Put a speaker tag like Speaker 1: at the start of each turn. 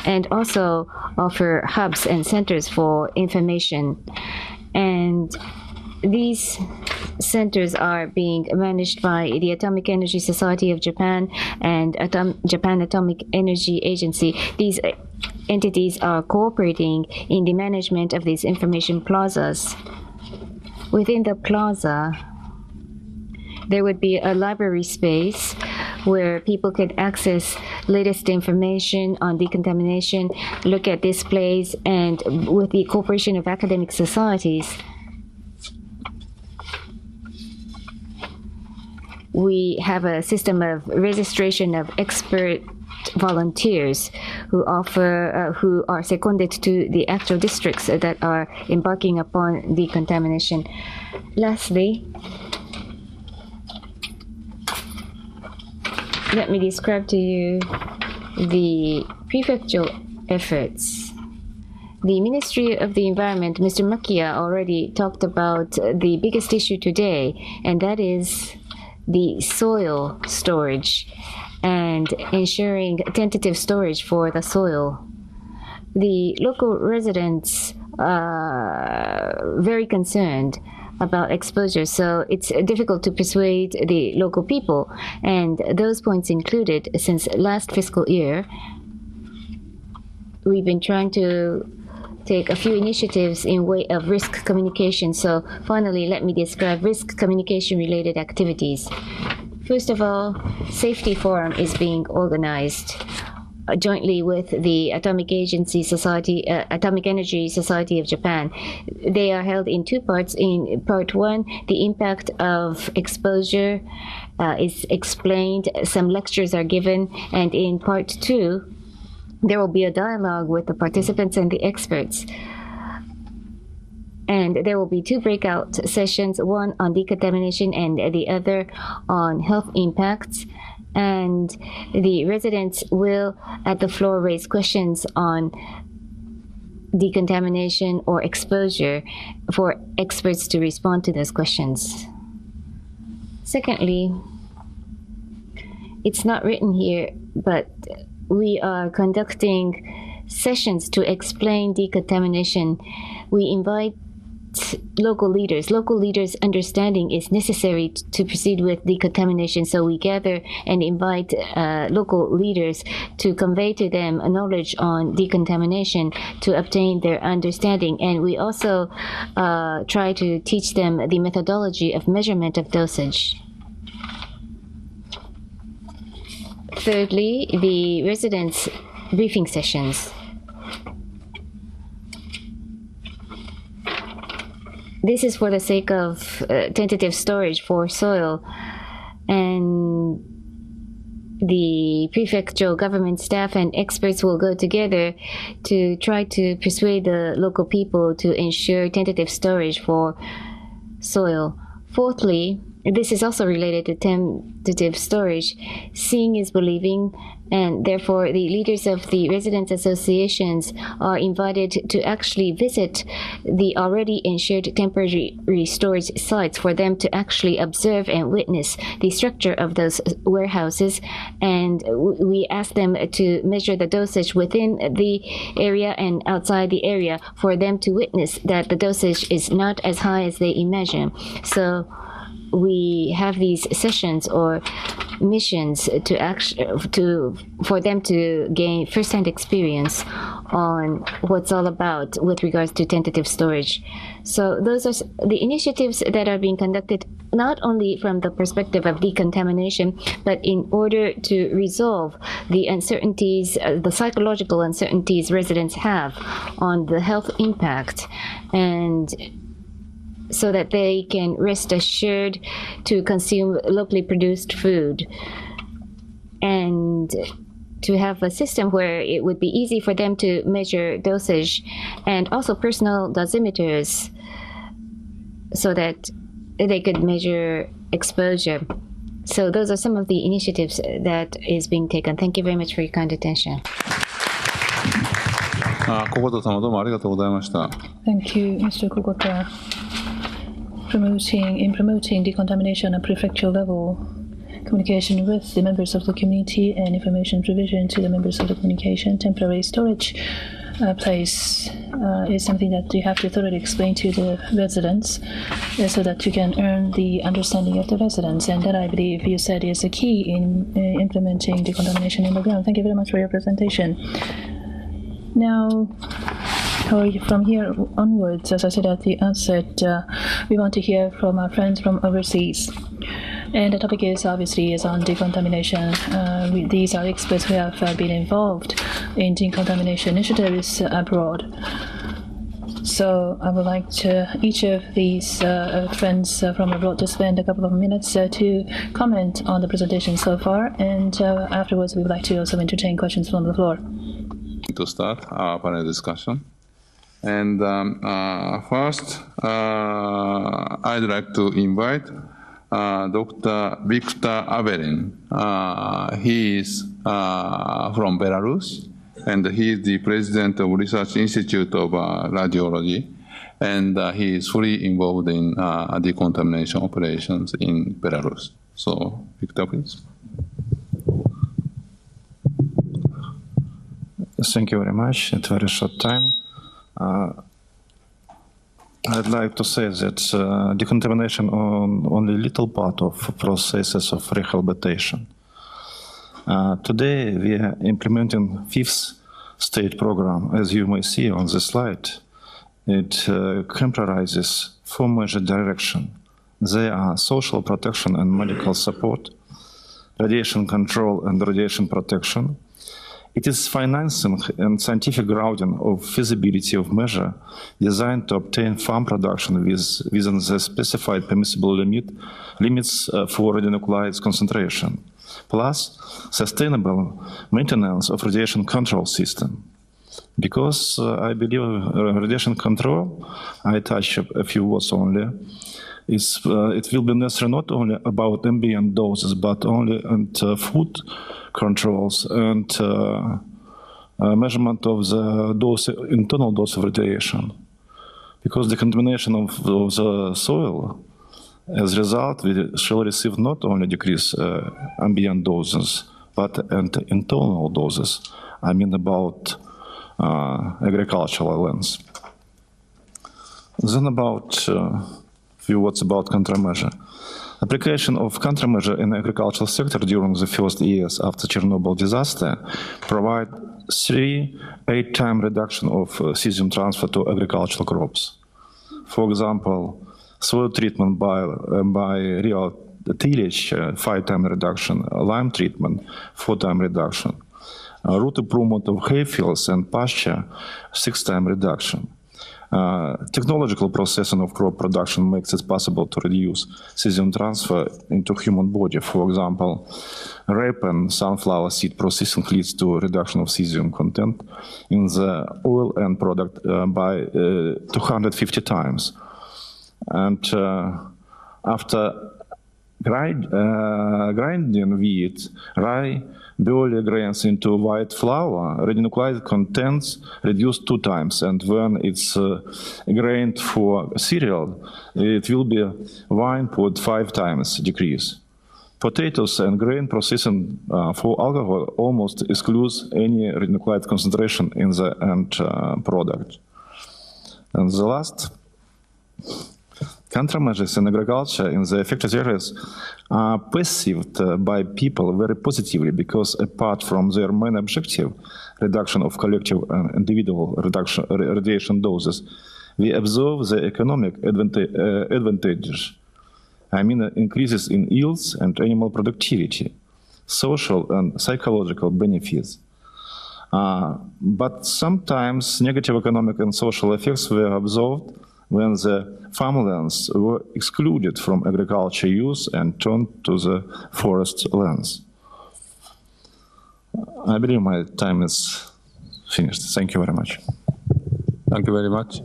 Speaker 1: and also offer hubs and centers for information. And these centers are being managed by the Atomic Energy Society of Japan and Japan Atomic Energy Agency. These entities are cooperating in the management of these information plazas. Within the plaza, there would be a library space where people could access latest information on decontamination, look at displays, and with the cooperation of academic societies, we have a system of registration of expert volunteers who are seconded to the actual districts that are embarking upon decontamination. Lastly, let me describe to you the prefectural efforts. The Ministry of the Environment, Mr. Makia, already talked about the biggest issue today, and that is the soil storage and ensuring tentative storage for the soil. The local residents are very concerned about exposure, so it's difficult to persuade the local people. And those points included, since last fiscal year, we've been trying to take a few initiatives in way of risk communication. So finally, let me describe risk communication related activities. First of all, Safety Forum is being organized jointly with the Atomic Energy Society of Japan. They are held in two parts. In part one, the impact of exposure is explained, some lectures are given, and in part two, there will be a dialogue with the participants and the experts. And there will be two breakout sessions, one on decontamination and the other on health impacts. And the residents will, at the floor, raise questions on decontamination or exposure for experts to respond to those questions. Secondly, it's not written here, but we are conducting sessions to explain decontamination. We invite local leaders. Local leaders' understanding is necessary to proceed with decontamination, so we gather and invite local leaders to convey to them a knowledge on decontamination to obtain their understanding. And we also try to teach them the methodology of measurement of dosage. Thirdly, the residents' briefing sessions. This is for the sake of tentative storage for soil, and the prefectural government staff and experts will go together to try to persuade the local people to ensure tentative storage for soil. Fourthly, this is also related to tentative storage. Seeing is believing, and therefore the leaders of the residents' associations are invited to actually visit the already ensured temporary storage sites for them to actually observe and witness the structure of those warehouses. And we ask them to measure the dosage within the area and outside the area for them to witness that the dosage is not as high as they imagine. So we have these sessions or missions for them to gain first-hand experience on what's all about with regards to tentative storage. So those are the initiatives that are being conducted not only from the perspective of decontamination, but in order to resolve the uncertainties, the psychological uncertainties residents have on the health impact, and so that they can rest assured to consume locally produced food, and to have a system where it would be easy for them to measure dosage, and also personal dosimeters so that they could measure exposure. So those are some of the initiatives that is being taken. Thank you very much for your kind attention.
Speaker 2: Thank you, Mr. Kogota. In promoting decontamination at prefectural level, communication with the members of the community and information provision to the members of the communication. Temporary storage place is something that you have to thoroughly explain to the residents so that you can earn the understanding of the residents. And that, I believe, you said is a key in implementing decontamination in the ground. Thank you very much for your presentation. Now, from here onwards, as I said at the outset, we want to hear from our friends from overseas. And the topic is obviously on decontamination. These are experts who have been involved in decontamination initiatives abroad. So I would like each of these friends from abroad to spend a couple of minutes to comment on the presentation so far, and afterwards we would like to also entertain questions from the floor.
Speaker 3: To start our panel discussion. And first, I'd like to invite Dr. Victor Avelin. He is from Belarus, and he is the president of Research Institute of Radiology, and he is fully involved in decontamination operations in Belarus. So, Victor, please.
Speaker 4: Thank you very much. It's a very short time. I'd like to say that decontamination on only a little part of processes of rehabilitation. Today we are implementing fifth state program, as you may see on the slide. It comprises four major directions. They are social protection and medical support, radiation control and radiation protection. It is financing and scientific grounding of feasibility of measure designed to obtain farm production within the specified permissible limits for radionuclides concentration, plus sustainable maintenance of radiation control system. Because I believe radiation control, I touch a few words only, it will be necessary not only about ambient doses, but only food controls and measurement of the dose, internal dose of radiation. Because the contamination of the soil, as a result, we shall receive not only decrease ambient doses, but internal doses. I mean about agricultural lands. Then about few words about countermeasure. Application of countermeasure in the agricultural sector during the first years after Chernobyl disaster provide 3-8-time reduction of cesium transfer to agricultural crops. For example, soil treatment by real tillage, 5-time reduction, lime treatment, 4-time reduction, root improvement of hay fields and pasture, 6-time reduction. Technological processing of crop production makes it possible to reduce cesium transfer into human body. For example, rape and sunflower seed processing leads to a reduction of cesium content in the oil end product by 250 times. And after grinding wheat, rye, barley grains into white flour, radionuclide contents reduced 2 times, and when it's grained for cereal, it will be 1.5 times decrease. Potatoes and grain processing for alcohol almost excludes any radionuclide concentration in the end product. And the last, countermeasures in agriculture in the affected areas are perceived by people very positively because apart from their main objective, reduction of collective and individual radiation doses, we observe the economic advantages. I mean increases in yields and animal productivity, social and psychological benefits. But sometimes negative economic and social effects were observed when the farmlands were excluded from agriculture use and turned to the forest lands. I believe my time is finished. Thank you very much.
Speaker 3: Thank you very much.